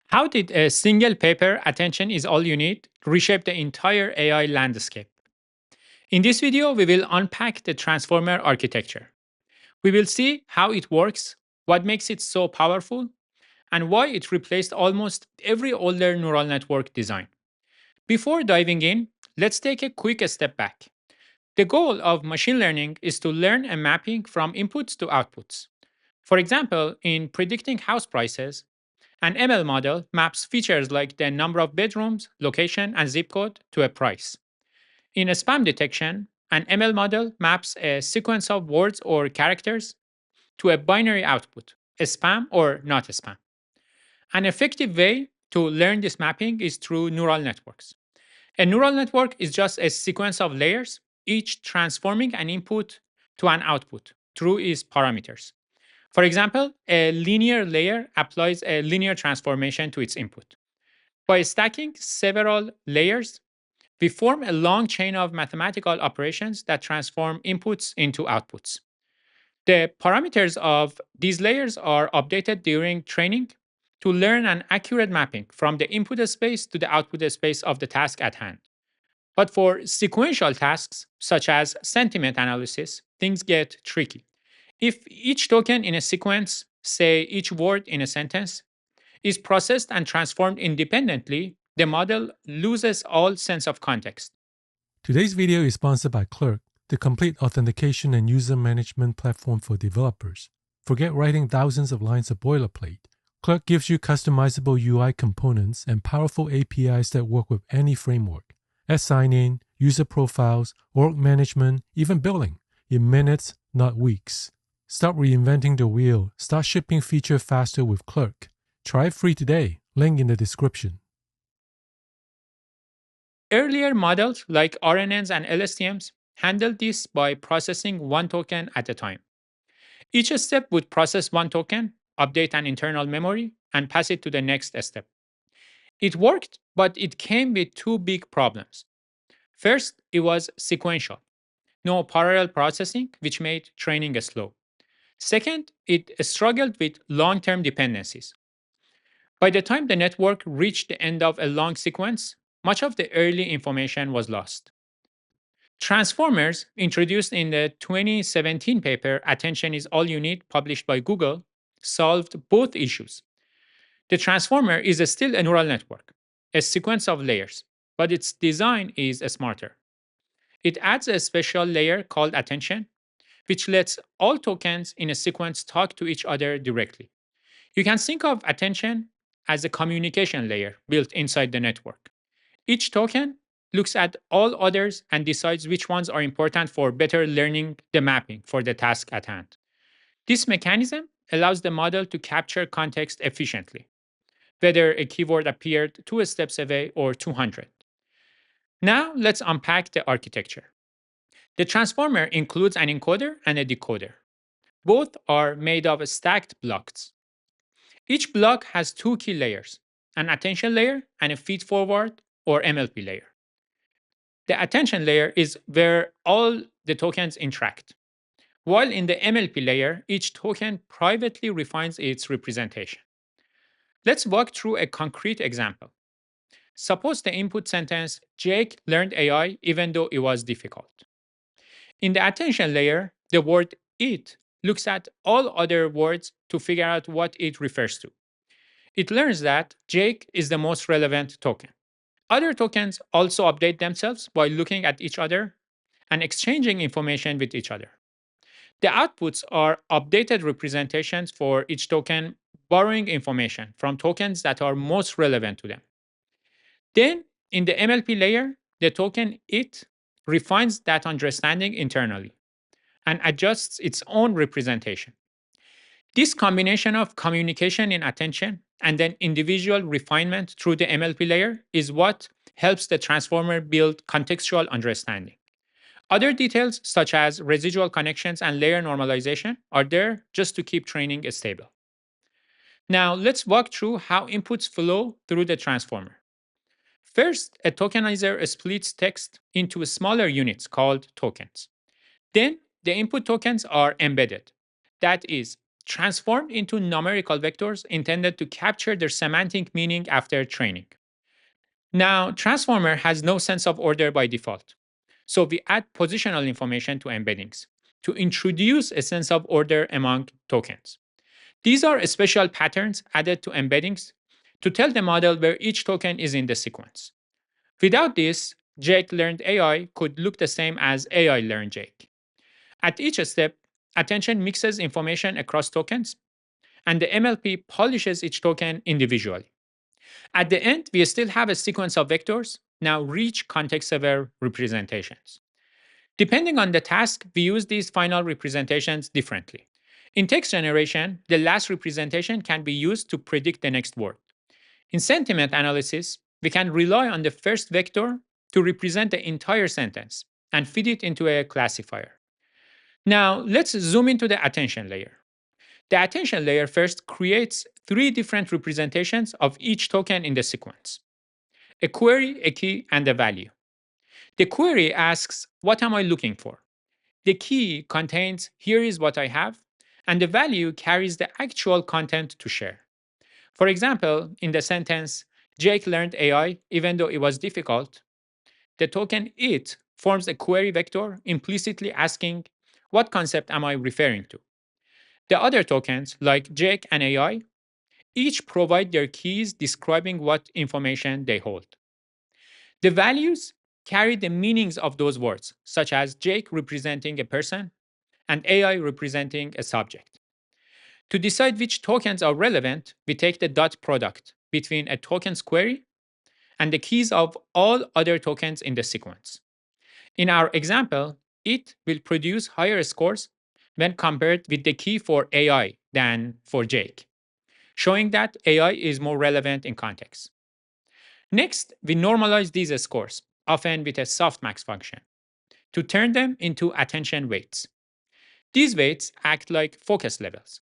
How did a single paper, attention is all you need, reshape the entire AI landscape? In this video, we will unpack the transformer architecture. We will see how it works, what makes it so powerful, and why it replaced almost every older neural network design. Before diving in, let's take a quick step back. The goal of machine learning is to learn a mapping from inputs to outputs. For example, in predicting house prices, an ML model maps features like the number of bedrooms, location, and zip code to a price. In a spam detection, an ML model maps a sequence of words or characters to a binary output, a spam or not a spam. An effective way to learn this mapping is through neural networks. A neural network is just a sequence of layers, each transforming an input to an output through its parameters. For example, a linear layer applies a linear transformation to its input. By stacking several layers, we form a long chain of mathematical operations that transform inputs into outputs. The parameters of these layers are updated during training to learn an accurate mapping from the input space to the output space of the task at hand. But for sequential tasks, such as sentiment analysis, things get tricky. If each token in a sequence, say each word in a sentence, is processed and transformed independently, the model loses all sense of context. Today's video is sponsored by Clerk, the complete authentication and user management platform for developers. Forget writing thousands of lines of boilerplate. Clerk gives you customizable UI components and powerful APIs that work with any framework. As sign-in, user profiles, org management, even billing, in minutes, not weeks. Stop reinventing the wheel. Start shipping features faster with Clerk. Try it free today. Link in the description. Earlier models like RNNs and LSTMs handled this by processing one token at a time. Each step would process one token, update an internal memory, and pass it to the next step. It worked, but it came with two big problems. First, it was sequential, no parallel processing, which made training slow. Second, it struggled with long term dependencies. By the time the network reached the end of a long sequence, much of the early information was lost. Transformers, introduced in the 2017 paper Attention is All You Need, published by Google, solved both issues. The transformer is still a neural network, a sequence of layers, but its design is smarter. It adds a special layer called attention, which lets all tokens in a sequence talk to each other directly. You can think of attention as a communication layer built inside the network. Each token looks at all others and decides which ones are important for better learning the mapping for the task at hand. This mechanism allows the model to capture context efficiently, whether a keyword appeared 2 steps away or 200. Now let's unpack the architecture. The transformer includes an encoder and a decoder. Both are made of stacked blocks. Each block has two key layers, an attention layer and a feed-forward or MLP layer. The attention layer is where all the tokens interact, while in the MLP layer, each token privately refines its representation. Let's walk through a concrete example. Suppose the input sentence, Jake learned AI even though it was difficult. In the attention layer, the word it looks at all other words to figure out what it refers to. It learns that Jake is the most relevant token. Other tokens also update themselves by looking at each other and exchanging information with each other. The outputs are updated representations for each token, borrowing information from tokens that are most relevant to them. Then, in the MLP layer, the token it refines that understanding internally and adjusts its own representation. This combination of communication in attention and then individual refinement through the MLP layer is what helps the transformer build contextual understanding. Other details, such as residual connections and layer normalization, are there just to keep training stable. Now, let's walk through how inputs flow through the transformer. First, a tokenizer splits text into smaller units called tokens. Then, the input tokens are embedded. That is, transformed into numerical vectors intended to capture their semantic meaning after training. Now, transformer has no sense of order by default. So we add positional information to embeddings to introduce a sense of order among tokens. These are special patterns added to embeddings to tell the model where each token is in the sequence. Without this, Jake learned AI could look the same as AI learned Jake. At each step, attention mixes information across tokens, and the MLP polishes each token individually. At the end, we still have a sequence of vectors, now rich context aware representations. Depending on the task, we use these final representations differently. In text generation, the last representation can be used to predict the next word. In sentiment analysis, we can rely on the first vector to represent the entire sentence and feed it into a classifier. Now, let's zoom into the attention layer. The attention layer first creates three different representations of each token in the sequence: a query, a key, and a value. The query asks, what am I looking for? The key contains, here is what I have, and the value carries the actual content to share. For example, in the sentence, Jake learned AI even though it was difficult, the token it forms a query vector implicitly asking, what concept am I referring to? The other tokens, like Jake and AI, each provide their keys describing what information they hold. The values carry the meanings of those words, such as Jake representing a person and AI representing a subject. To decide which tokens are relevant, we take the dot product between a token's query and the keys of all other tokens in the sequence. In our example, it will produce higher scores when compared with the key for AI than for Jake, showing that AI is more relevant in context. Next, we normalize these scores, often with a softmax function, to turn them into attention weights. These weights act like focus levels.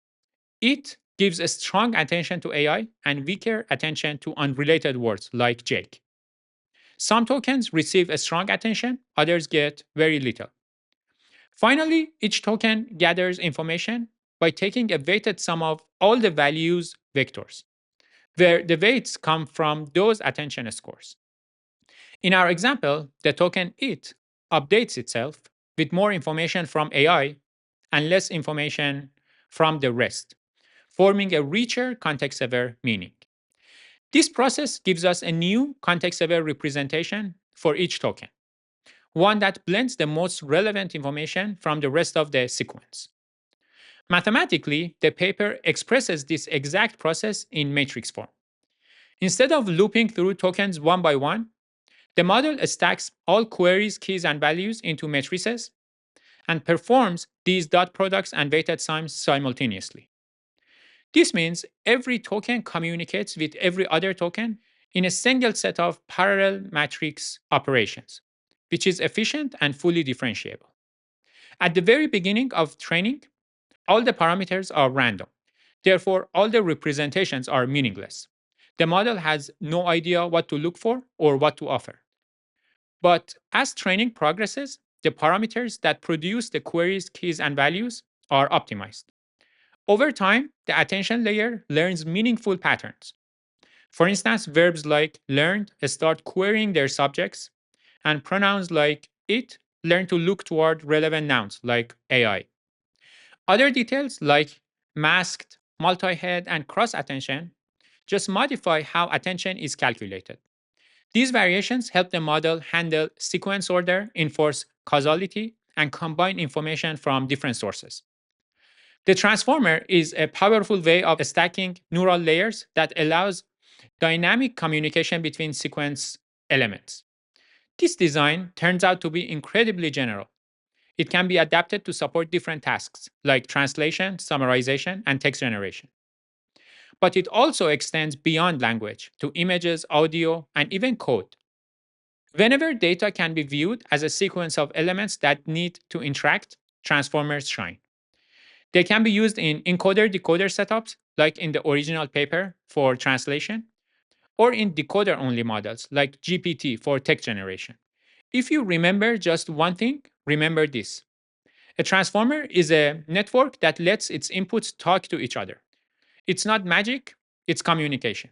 It gives a strong attention to AI and weaker attention to unrelated words like Jake. Some tokens receive a strong attention, others get very little. Finally, each token gathers information by taking a weighted sum of all the values vectors, where the weights come from those attention scores. In our example, the token it updates itself with more information from AI and less information from the rest, forming a richer context aware meaning. This process gives us a new context aware representation for each token, one that blends the most relevant information from the rest of the sequence. Mathematically, the paper expresses this exact process in matrix form. Instead of looping through tokens one by one, the model stacks all queries, keys, and values into matrices and performs these dot products and weighted sums simultaneously. This means every token communicates with every other token in a single set of parallel matrix operations, which is efficient and fully differentiable. At the very beginning of training, all the parameters are random. Therefore, all the representations are meaningless. The model has no idea what to look for or what to offer. But as training progresses, the parameters that produce the queries, keys, and values are optimized. Over time, the attention layer learns meaningful patterns. For instance, verbs like learned start querying their subjects, and pronouns like it learn to look toward relevant nouns like AI. Other details like masked, multi head, and cross attention just modify how attention is calculated. These variations help the model handle sequence order, enforce causality, and combine information from different sources. The transformer is a powerful way of stacking neural layers that allows dynamic communication between sequence elements. This design turns out to be incredibly general. It can be adapted to support different tasks like translation, summarization, and text generation. But it also extends beyond language to images, audio, and even code. Whenever data can be viewed as a sequence of elements that need to interact, transformers shine. They can be used in encoder decoder setups, like in the original paper for translation, or in decoder only models, like GPT for text generation. If you remember just one thing, remember this: A transformer is a network that lets its inputs talk to each other. It's not magic, it's communication.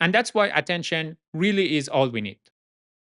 And that's why attention really is all we need.